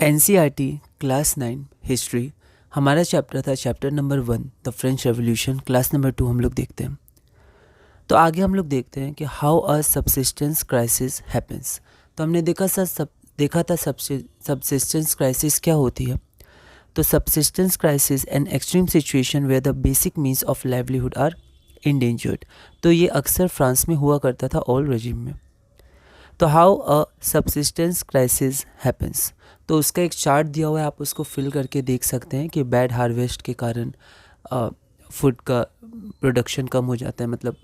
NCERT class 9 history हमारा chapter था, chapter number 1 the French revolution. Class number 2 हम लोग देखते हैं। तो आगे हम लोग देखते हैं कि how a subsistence crisis happens. तो हमने देखा था सबसिस्टेंस क्राइसिस क्या होती है। तो subsistence crisis an extreme situation where the basic means of livelihood are endangered. तो ये अक्सर फ्रांस में हुआ करता था, ओल्ड रेजिम में। तो how a subsistence crisis happens, तो उसका एक चार्ट दिया हुआ है, आप उसको फिल करके देख सकते हैं कि बैड हार्वेस्ट के कारण फूड का प्रोडक्शन कम हो जाता है। मतलब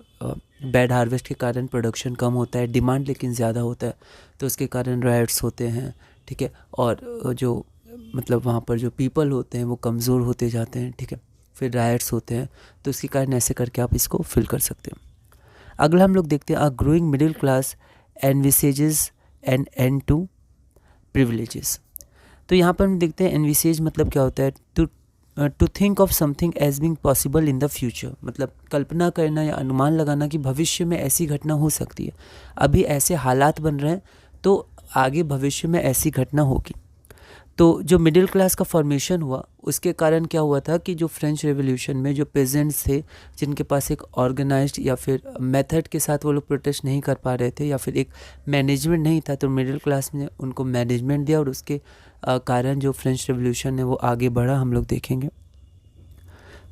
बैड हार्वेस्ट के कारण प्रोडक्शन कम होता है, डिमांड लेकिन ज़्यादा होता है, तो उसके कारण राइट्स होते हैं, ठीक है। और जो मतलब वहाँ पर जो पीपल होते हैं वो कमज़ोर होते जाते हैं, ठीक है। फिर राइट्स होते हैं, तो उसके कारण ऐसे करके आप इसको फिल कर सकते हैं। अगला हम लोग देखते हैं, a growing middle class envisages an end to privileges. तो यहाँ पर हम देखते हैं एनविसेज मतलब क्या होता है, to think of something as being possible in the future. मतलब कल्पना करना या अनुमान लगाना कि भविष्य में ऐसी घटना हो सकती है। अभी ऐसे हालात बन रहे हैं तो आगे भविष्य में ऐसी घटना होगी। तो जो मिडिल क्लास का फॉर्मेशन हुआ उसके कारण क्या हुआ था कि जो फ्रेंच रेवोल्यूशन में जो पेजेंट्स थे, जिनके पास एक ऑर्गेनाइज्ड या फिर मेथड के साथ वो लोग प्रोटेस्ट नहीं कर पा रहे थे या फिर एक मैनेजमेंट नहीं था, तो मिडिल क्लास ने उनको मैनेजमेंट दिया और उसके कारण जो फ्रेंच रेवोल्यूशन है वो आगे बढ़ा, हम लोग देखेंगे।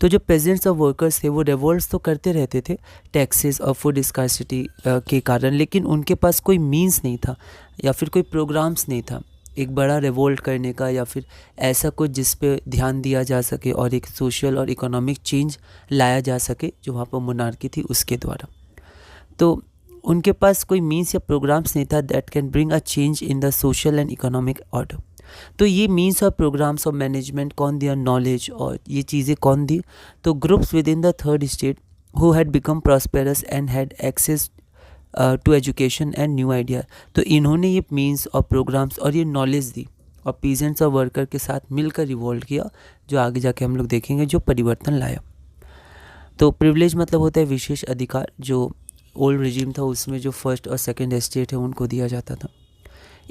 तो जो पेजेंट्स और वर्कर्स थे वो रिवोल्ट्स तो करते रहते थे टैक्सेस और फूड स्कार्सिटी के कारण, लेकिन उनके पास कोई मीन्स नहीं था या फिर कोई प्रोग्राम्स नहीं था एक बड़ा रिवोल्ट करने का या फिर ऐसा कुछ जिस पे दैट दिया जा सके और एक सोशल और इकोनॉमिक चेंज लाया जा सके जो वहाँ पर मोनार्की थी उसके द्वारा। तो उनके पास कोई मीन्स या प्रोग्राम्स नहीं था that can bring a change in the social and economic order. तो ये मीन्स और प्रोग्राम्स और मैनेजमेंट कौन दिया, नॉलेज और ये चीज़ें कौन दी, तो groups within the third estate who had become prosperous and had access to education and new idea. तो इन्होंने ये मीन्स और प्रोग्राम्स और ये नॉलेज दी और पीजेंट्स और वर्कर के साथ मिलकर रिवोल्ट किया, जो आगे जाके हम लोग देखेंगे जो परिवर्तन लाया। तो प्रिविलेज मतलब होता है विशेष अधिकार, जो ओल्ड रिजीम था उसमें जो फर्स्ट और सेकंड एस्टेट है उनको दिया जाता था।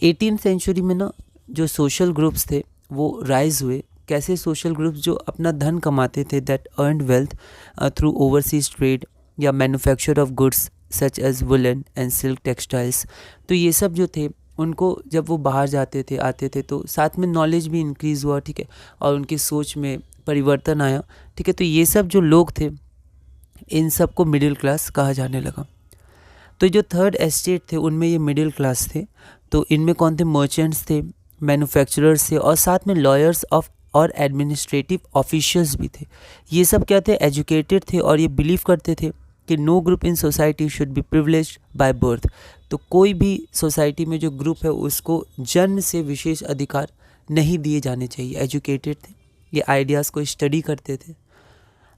18th सेंचुरी में ना जो सोशल ग्रुप्स थे वो राइज हुए। कैसे सोशल ग्रुप्स, जो अपना धन कमाते थे, that earned wealth through overseas trade या manufacture of goods such as woollen and silk textiles. तो ये सब जो थे उनको जब वो बाहर जाते थे आते थे तो साथ में नॉलेज भी इंक्रीज़ हुआ, ठीक है, और उनकी सोच में परिवर्तन आया, ठीक है। तो ये सब जो लोग थे इन सब को मिडिल क्लास कहा जाने लगा। तो जो थर्ड एस्टेट थे उनमें ये मिडिल क्लास थे। तो इनमें कौन थे, मर्चेंट्स थे, मैन्युफैक्चरर्स थे और साथ में लॉयर्स ऑफ और एडमिनिस्ट्रेटिव ऑफिशियल्स भी थे। ये सब क्या थे, एजुकेटेड थे और ये बिलीव करते थे कि no group in society should be privileged by birth. तो कोई भी सोसाइटी में जो ग्रुप है उसको जन्म से विशेष अधिकार नहीं दिए जाने चाहिए। एजुकेटेड थे, ये आइडियाज़ को स्टडी करते थे।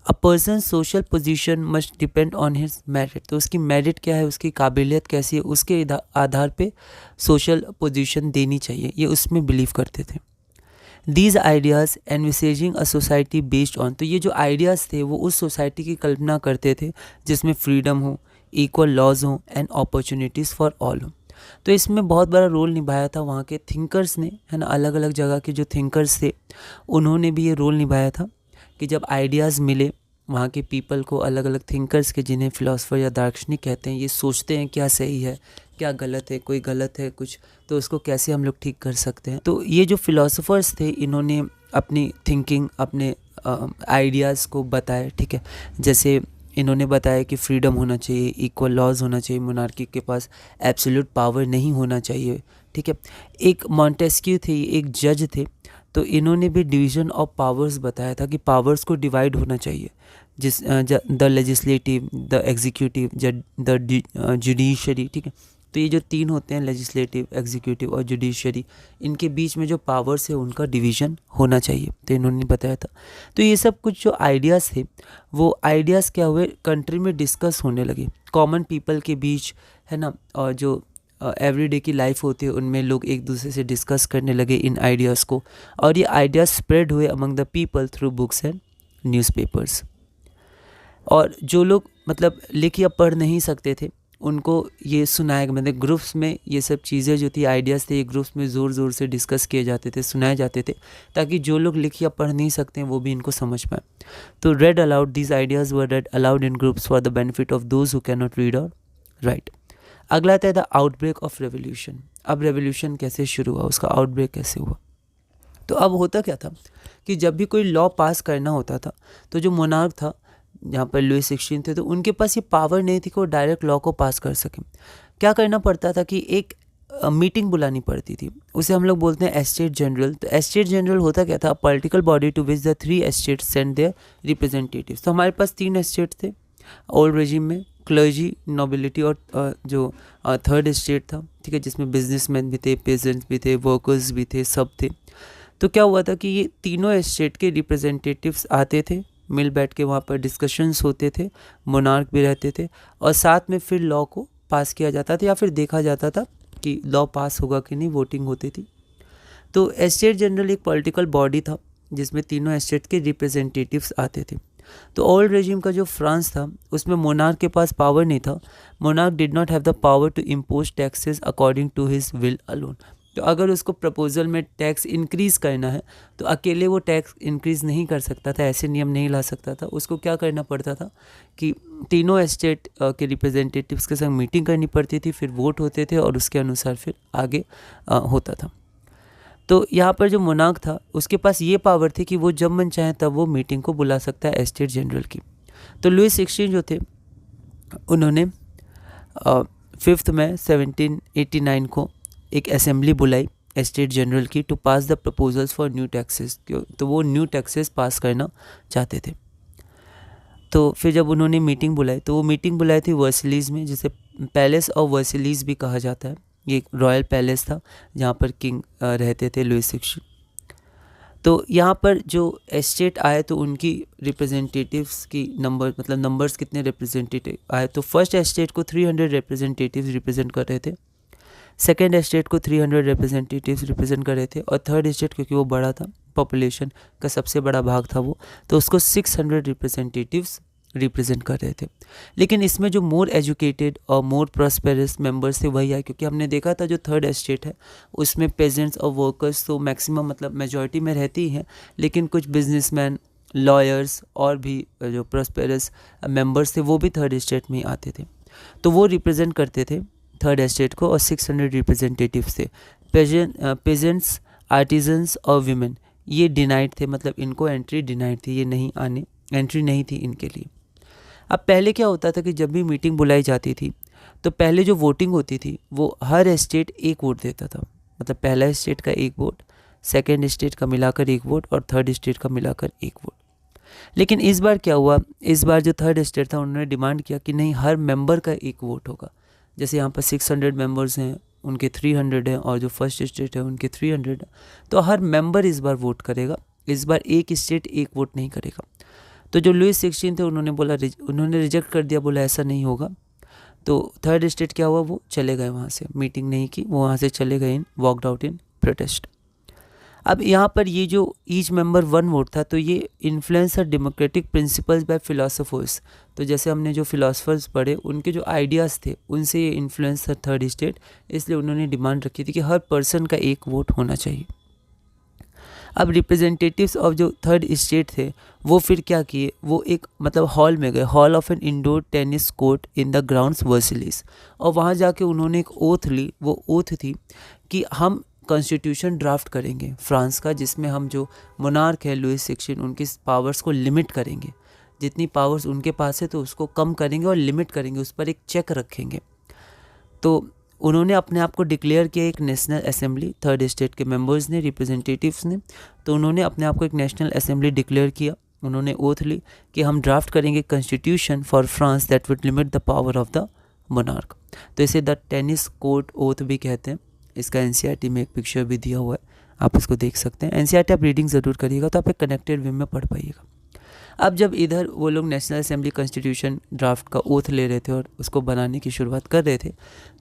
A person social position must depend on his merit. तो उसकी मेरिट क्या है, उसकी काबिलियत कैसी है, उसके आधार पे सोशल पोजीशन देनी चाहिए, ये उसमें बिलीव करते थे। These ideas envisaging a society based on, तो ये जो आइडियाज़ थे वो उस सोसाइटी की कल्पना करते थे जिसमें फ्रीडम हो, इक्वल लॉज हो एंड अपॉर्चुनिटीज़ फॉर ऑल हो। तो इसमें बहुत बड़ा रोल निभाया था वहाँ के थिंकर्स ने, है ना। अलग अलग जगह के जो थिंकर्स थे उन्होंने भी ये रोल निभाया था कि जब आइडियाज़ मिले वहाँ के पीपल को, अलग अलग थिंकर्स के, जिन्हें फिलोसफर या दार्शनिक कहते हैं, ये सोचते हैं क्या सही है क्या गलत है, कोई गलत है कुछ तो उसको कैसे हम लोग ठीक कर सकते हैं। तो ये जो फिलोसफर्स थे इन्होंने अपनी थिंकिंग, अपने आइडियाज़ को बताया, ठीक है। जैसे इन्होंने बताया कि फ्रीडम होना चाहिए, इक्वल लॉज होना चाहिए, मोनार्की के पास एब्सोल्यूट पावर नहीं होना चाहिए, ठीक है। एक मॉन्टेस्क्यू थे, एक जज थे, तो इन्होंने भी डिवीज़न ऑफ पावर्स बताया था कि पावर्स को डिवाइड होना चाहिए, जिस the legislative, the executive, the judiciary, ठीक है। तो ये जो तीन होते हैं, लेजिस्लेटिव, एग्जीक्यूटिव और जुडिशरी, इनके बीच में जो पावर्स है उनका डिवीज़न होना चाहिए, तो इन्होंने बताया था। तो ये सब कुछ जो आइडियाज़ थे वो आइडियाज़ क्या हुए, कंट्री में डिस्कस होने लगे कॉमन पीपल के बीच, है ना। और जो एवरीडे की लाइफ होती है उनमें लोग एक दूसरे से डिस्कस करने लगे इन आइडियाज़ को, और ये आइडियाज़ स्प्रेड हुए among the people through books and newspapers. और जो लोग मतलब लिख या पढ़ नहीं सकते थे उनको ये सुनाया गया, मतलब ग्रुप्स में ये सब चीज़ें जो थी, आइडियाज़ थे, ये ग्रुप्स में ज़ोर ज़ोर से डिस्कस किए जाते थे, सुनाए जाते थे, ताकि जो लोग लिख या पढ़ नहीं सकते हैं वो भी इनको समझ पाए। तो red allowed, these ideas were red allowed in groups for the benefit of those who can not read और राइट। अगला आता है द आउटब्रेक ऑफ रेवोल्यूशन। अब रेवोल्यूशन कैसे शुरू हुआ, उसका आउटब्रेक कैसे हुआ। तो अब होता क्या था कि जब भी कोई लॉ पास करना होता था तो जो मोनार्क था, यहाँ पर लुई 16 थे, तो उनके पास ये पावर नहीं थी कि वो डायरेक्ट लॉ को पास कर सकें। क्या करना पड़ता था कि एक मीटिंग बुलानी पड़ती थी, उसे हम लोग बोलते हैं एस्टेट जनरल। तो एस्टेट जनरल होता क्या था, political body to which the 3 estate send their representatives. तो हमारे पास 3 एस्टेट थे ओल्ड रेजिम में, क्लर्जी, नोबिलिटी और जो थर्ड एस्टेट था, ठीक है, जिसमें बिजनेसमैन भी थे, पेजेंट्स भी थे, वर्कर्स भी थे, सब थे। तो क्या हुआ था कि ये तीनों एस्टेट के रिप्रेजेंटेटिव्स आते थे, मिल बैठ के वहाँ पर डिस्कशंस होते थे, मोनार्क भी रहते थे, और साथ में फिर लॉ को पास किया जाता था या फिर देखा जाता था कि लॉ पास होगा कि नहीं, वोटिंग होती थी। तो एस्टेट जनरल एक पॉलिटिकल बॉडी था जिसमें तीनों एस्टेट के रिप्रेजेंटेटिव्स आते थे। तो ओल्ड रेजिम का जो फ्रांस था उसमें मोनार्क के पास पावर नहीं था। Monarch did not have the power to impose taxes according to his will alone. तो अगर उसको प्रपोजल में टैक्स इंक्रीज़ करना है तो अकेले वो टैक्स इंक्रीज़ नहीं कर सकता था, ऐसे नियम नहीं ला सकता था। उसको क्या करना पड़ता था कि तीनों एस्टेट के रिप्रेजेंटेटिव्स के संग मीटिंग करनी पड़ती थी, फिर वोट होते थे और उसके अनुसार फिर आगे होता था। तो यहाँ पर जो मोनार्क था उसके पास ये पावर थी कि वो जब मन चाहे तब वो मीटिंग को बुला सकता है एस्टेट जनरल की। तो लुई 16 जो थे उन्होंने 5 मई 1789 को एक असेंबली बुलाई एस्टेट जनरल की to pass the proposals for new taxes. तो वो न्यू टैक्सेस पास करना चाहते थे। तो फिर जब उन्होंने मीटिंग बुलाई तो वो मीटिंग बुलाई थी वर्सलीज में, जिसे पैलेस ऑफ वर्सलीज भी कहा जाता है। ये एक रॉयल पैलेस था जहाँ पर किंग रहते थे लुई 16। तो यहाँ पर जो एस्टेट आए तो उनकी रिप्रेजेंटेटिव्स की नंबर, मतलब नंबर्स कितने रिप्रेजेंटेटिव आए, तो फर्स्ट एस्टेट को 300 रिप्रेजेंटेटिव्स रिप्रेजेंट कर रहे थे, सेकेंड एस्टेट को 300 रिप्रेजेंटेटिव्स रिप्रेजेंट कर रहे थे, और थर्ड एस्टेट क्योंकि वो बड़ा था, पॉपुलेशन का सबसे बड़ा भाग था वो, तो उसको 600 रिप्रेजेंटेटिव्स रिप्रेजेंट कर रहे थे। लेकिन इसमें जो मोर एजुकेटेड और मोर प्रॉस्पेरस मेंबर्स थे वही आए, क्योंकि हमने देखा था जो थर्ड एस्टेट है उसमें पेजेंट्स और वर्कर्स तो मैक्सिमम, मतलब मेजॉरिटी में रहती ही हैं, लेकिन कुछ बिजनेसमैन, लॉयर्स और भी जो प्रॉस्पेरस मेंबर्स थे वो भी थर्ड एस्टेट में ही आते थे। तो वो रिप्रेजेंट करते थे थर्ड एस्टेट को, और 600 रिप्रेजेंटेटिव्स थे। पेजेंट्स, आर्टिजन्स और वीमेन ये डिनाइड थे, मतलब इनको एंट्री डिनाइड थी, ये नहीं आने, एंट्री नहीं थी इनके लिए। अब पहले क्या होता था कि जब भी मीटिंग बुलाई जाती थी तो पहले जो वोटिंग होती थी वो हर एस्टेट एक वोट देता था, मतलब पहला एस्टेट का एक वोट, सेकेंड एस्टेट का मिलाकर एक वोट और थर्ड एस्टेट का मिलाकर एक वोट। लेकिन इस बार क्या हुआ, इस बार जो थर्ड एस्टेट था उन्होंने डिमांड किया कि नहीं, हर मेंबर का एक वोट होगा। जैसे यहाँ पर 600 मेंबर्स हैं, उनके 300 हैं, और जो फर्स्ट एस्टेट है उनके 300 हैं, तो हर मेंबर इस बार वोट करेगा। इस बार एक स्टेट एक वोट नहीं करेगा। तो जो लुई 16 थे उन्होंने बोला, उन्होंने रिजेक्ट कर दिया, बोला ऐसा नहीं होगा। तो थर्ड स्टेट क्या हुआ, वो चले गए वहाँ से, मीटिंग नहीं की, वो वहाँ से चले गए इन वॉकड आउट इन प्रोटेस्ट। अब यहाँ पर ये जो ईच मेंबर वन वोट था, तो ये इन्फ्लुएंस और डेमोक्रेटिक प्रिंसिपल्स बाय फिलोसोफर्स। तो जैसे हमने जो फिलोसफर्स पढ़े उनके जो आइडियाज़ थे उनसे ये इन्फ्लुएंस था थर्ड स्टेट, इसलिए उन्होंने डिमांड रखी थी कि हर पर्सन का एक वोट होना चाहिए। अब रिप्रेजेंटेटिव्स ऑफ जो थर्ड स्टेट थे वो फिर क्या किए, वो एक मतलब हॉल में गए, hall of an indoor tennis court in the grounds Versailles, और वहाँ जाके उन्होंने एक ओथ ली। वो ओथ थी कि हम कॉन्स्टिट्यूशन ड्राफ्ट करेंगे फ्रांस का, जिसमें हम जो मोनार्क है लुई 16 उनकी पावर्स को लिमिट करेंगे, जितनी पावर्स उनके पास है तो उसको कम करेंगे और लिमिट करेंगे, उस पर एक चेक रखेंगे। तो उन्होंने अपने आप को डिक्लेयर किया एक नेशनल असेंबली, थर्ड स्टेट के मेंबर्स ने, रिप्रेजेंटेटिव्स ने, तो उन्होंने अपने आप को एक नेशनल असेंबली डिक्लेयर किया। उन्होंने ओथ ली कि हम ड्राफ्ट करेंगे constitution for France that would limit the power of the monarch. तो इसे द टेनिस कोर्ट ओथ भी कहते हैं। इसका एनसीईआरटी में एक पिक्चर भी दिया हुआ है, आप इसको देख सकते हैं। एनसीईआरटी आप रीडिंग ज़रूर करिएगा तो आप एक कनेक्टेड वे में पढ़ पाइएगा। अब जब इधर वो लोग नेशनल असेंबली कॉन्स्टिट्यूशन ड्राफ्ट का ओथ ले रहे थे और उसको बनाने की शुरुआत कर रहे थे,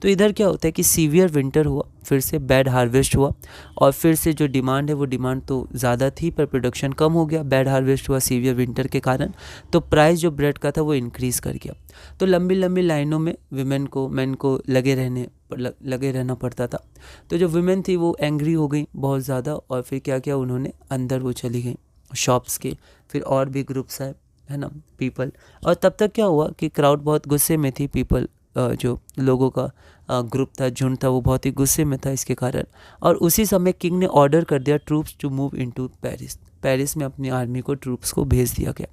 तो इधर क्या होता है कि सीवियर विंटर हुआ, फिर से बैड हार्वेस्ट हुआ, और फिर से जो डिमांड है वो डिमांड तो ज़्यादा थी पर प्रोडक्शन कम हो गया। बैड हार्वेस्ट हुआ सीवियर विंटर के कारण, तो प्राइस जो ब्रेड का था वो इंक्रीज़ कर गया। तो लंबी लंबी लाइनों में विमेन को, मैन को लगे रहना पड़ता था। तो जो विमेन थी वो एंग्री हो गई बहुत ज़्यादा, और फिर क्या किया उन्होंने, अंदर वो चली गई शॉप्स के। फिर और भी ग्रुप्स आए, है ना, पीपल। और तब तक क्या हुआ कि क्राउड बहुत गुस्से में थी, पीपल जो लोगों का ग्रुप था, झुंड था, वो बहुत ही गुस्से में था इसके कारण। और उसी समय किंग ने ऑर्डर कर दिया troops to move into Paris. Paris में अपनी आर्मी को, ट्रूप्स को भेज दिया गया।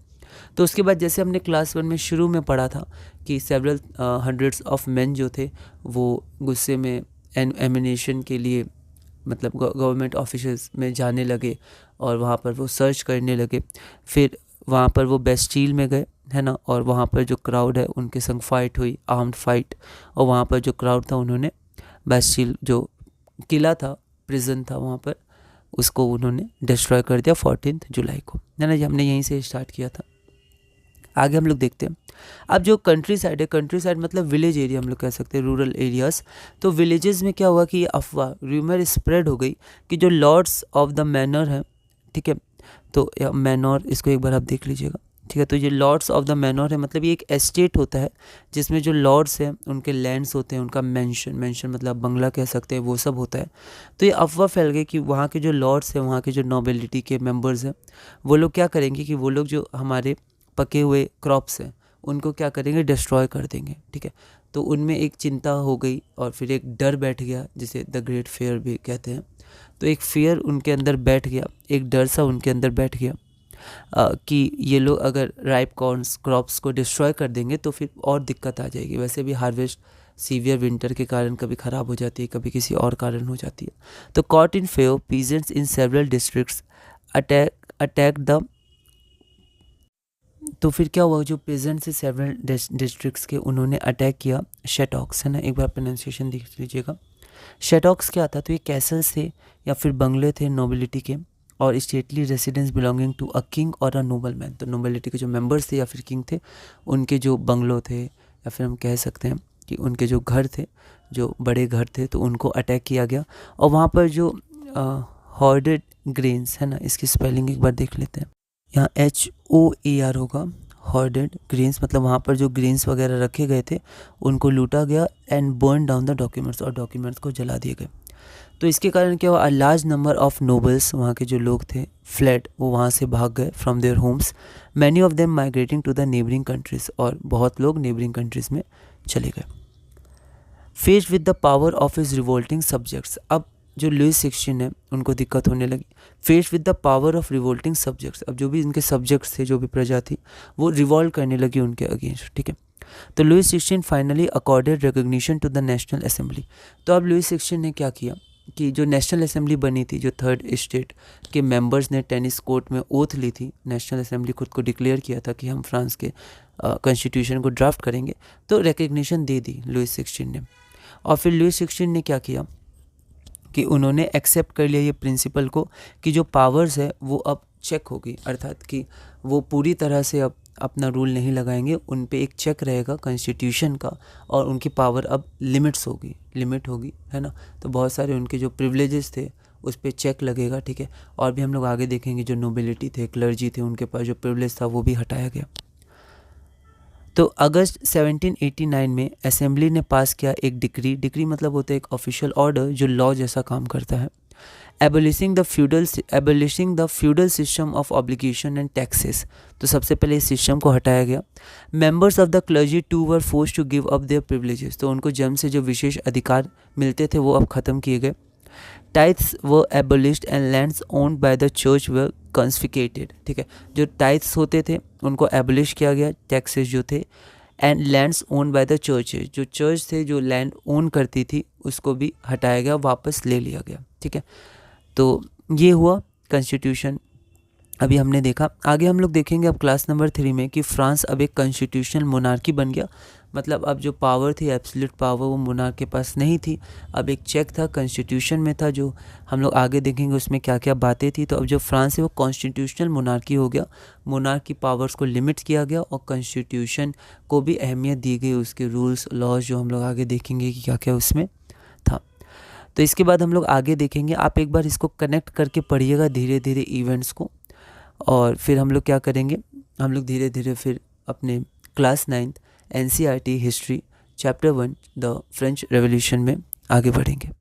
तो उसके बाद जैसे हमने क्लास 1 में शुरू में पढ़ा था कि सेवरल हंड्रेड्स ऑफ मेन जो थे वो गुस्से में एमिनेशन के लिए, मतलब गवर्नमेंट ऑफिसेस में जाने लगे और वहाँ पर वो सर्च करने लगे। फिर वहाँ पर वो बेस्टील में गए, है ना, और वहाँ पर जो क्राउड है उनके संग फाइट हुई, आर्म्ड फाइट। और वहाँ पर जो क्राउड था उन्होंने बेस्टील जो किला था, प्रिजन था वहाँ पर, उसको उन्होंने डिस्ट्रॉय कर दिया 14 जुलाई को, है ना। ये हमने यहीं से स्टार्ट किया था। आगे हम लोग देखते हैं। अब जो कंट्री साइड है, कंट्री साइड मतलब विलेज एरिया हम लोग कह सकते हैं, रूरल एरियाज़। तो विलेजेस में क्या हुआ कि ये अफवाह, र्यूमर स्प्रेड हो गई कि जो लॉर्ड्स ऑफ द मैनर है, ठीक है, तो मैनर, इसको एक बार आप देख लीजिएगा, ठीक है। तो ये लॉर्ड्स ऑफ द मैनर है, मतलब ये एक एस्टेट होता है जिसमें जो लॉर्ड्स हैं उनके लैंड्स होते हैं, उनका मेंशन मतलब बंगला कह सकते हैं, वो सब होता है। तो ये अफवाह फैल गई कि वहाँ के जो लॉर्ड्स हैं, वहाँ के जो नोबिलिटी के मेंबर्स हैं, वो लोग क्या करेंगे कि वो लोग जो हमारे पके हुए क्रॉप्स हैं उनको क्या करेंगे, डिस्ट्रॉय कर देंगे, ठीक है। तो उनमें एक चिंता हो गई और फिर एक डर बैठ गया, जिसे द ग्रेट फेयर भी कहते हैं। तो एक फेयर उनके अंदर बैठ गया, एक डर सा उनके अंदर बैठ गया कि ये लोग अगर राइप कॉर्न्स क्रॉप्स को डिस्ट्रॉय कर देंगे तो फिर और दिक्कत आ जाएगी। वैसे भी हार्वेस्ट सीवियर विंटर के कारण कभी ख़राब हो जाती है, कभी किसी और कारण हो जाती है। तो caught in fair, peasants in several districts attack the, तो फिर क्या हुआ, जो पेजेंट से सेवरल डिस्ट्रिक्ट्स के उन्होंने अटैक किया शेटॉक्स, है ना, एक बार प्रोनाउंसिएशन देख लीजिएगा। शेटॉक्स क्या था, तो ये कैसल्स थे या फिर बंगले थे नोबिलिटी के, और stately residence belonging to a king और अ नोबल मैन। तो नोबिलिटी के जो मेंबर्स थे या फिर किंग थे, उनके जो बंगलो थे, या फिर हम कह सकते हैं कि उनके जो घर थे, जो बड़े घर थे, तो उनको अटैक किया गया। और वहाँ पर जो हॉर्डेड ग्रेन्स, है ना, इसकी स्पेलिंग एक बार देख लेते हैं। यहाँ HOAR होगा, हॉर्डेड ग्रेन्स, मतलब वहाँ पर जो ग्रेन्स वगैरह रखे गए थे उनको लूटा गया। And burn down the documents, और डॉक्यूमेंट्स को जला दिए गए। तो इसके कारण क्या हुआ, a large number of nobles, वहाँ के जो लोग थे, फ्लैड, वो वहाँ से भाग गए from their homes, many of them migrating to the neighbouring countries, और बहुत लोग नेबरिंग कंट्रीज़ में चले गए। Faced with the power of his revolting subjects, अब जो लुइस 16 है उनको दिक्कत होने लगी। Faced with the power of revolting subjects, अब जो भी इनके सब्जेक्ट्स थे, जो भी प्रजा थी, वो रिवॉल्ट करने लगी उनके अगेंस्ट, ठीक है। तो Louis 16 finally accorded recognition to the National Assembly. तो अब लुइस 16 ने क्या किया कि जो नेशनल असेंबली बनी थी, जो थर्ड स्टेट के मेंबर्स ने टेनिस कोर्ट में ओथ ली थी, नेशनल असेंबली खुद को डिक्लेयर किया था कि हम फ्रांस के कॉन्स्टिट्यूशन को ड्राफ्ट करेंगे, तो रिकग्निशन दे दी लुइस 16 ने। और फिर लुइस 16 ने क्या किया कि उन्होंने एक्सेप्ट कर लिया ये प्रिंसिपल को कि जो पावर्स है वो अब चेक होगी, अर्थात कि वो पूरी तरह से अब अपना रूल नहीं लगाएंगे, उन पे एक चेक रहेगा कॉन्स्टिट्यूशन का, और उनकी पावर अब लिमिट होगी, है ना। तो बहुत सारे उनके जो प्रिविलेजेस थे उस पर चेक लगेगा, ठीक है। और भी हम लोग आगे देखेंगे जो नोबिलिटी थे, क्लर्जी थे, उनके पास जो प्रिविलेज था वो भी हटाया गया। तो अगस्त 1789 में असेंबली ने पास किया एक डिक्री मतलब होता है एक ऑफिशियल ऑर्डर जो लॉ जैसा काम करता है, abolishing the feudal system of obligation and taxes. तो सबसे पहले इस सिस्टम को हटाया गया। Members of the clergy too were forced to give up their privileges, तो उनको जन्म से जो विशेष अधिकार मिलते थे वो अब ख़त्म किए गए। Tithes were abolished and lands owned by the church were confiscated, ठीक है। जो टाइथ्स होते थे उनको एबोलिश किया गया, टैक्सेस जो थे, and lands owned by the churches, जो चर्च थे जो लैंड ओन करती थी उसको भी हटाया गया, वापस ले लिया गया, ठीक है। तो ये हुआ कॉन्स्टिट्यूशन अभी हमने देखा। आगे हम लोग देखेंगे अब क्लास नंबर 3 में कि फ्रांस अब एक कॉन्स्टिट्यूशनल मोनार्की बन गया। मतलब अब जो पावर थी, एब्सोल्यूट पावर, वो मोनार्क के पास नहीं थी। अब एक चेक था, कॉन्स्टिट्यूशन में था, जो हम लोग आगे देखेंगे उसमें क्या क्या बातें थी। तो अब जो फ्रांस है वो कॉन्स्टिट्यूशनल मोनार्की हो गया। मोनार्क की पावर्स को लिमिट किया गया और कॉन्स्टिट्यूशन को भी अहमियत दी गई, उसके रूल्स लॉज जो हम लोग आगे देखेंगे कि क्या क्या उसमें था। तो इसके बाद हम लोग आगे देखेंगे। आप एक बार इसको कनेक्ट करके पढ़िएगा धीरे धीरे इवेंट्स को, और फिर हम लोग क्या करेंगे, हम लोग धीरे धीरे फिर अपने class 9th NCERT history chapter 1 the French revolution में आगे बढ़ेंगे।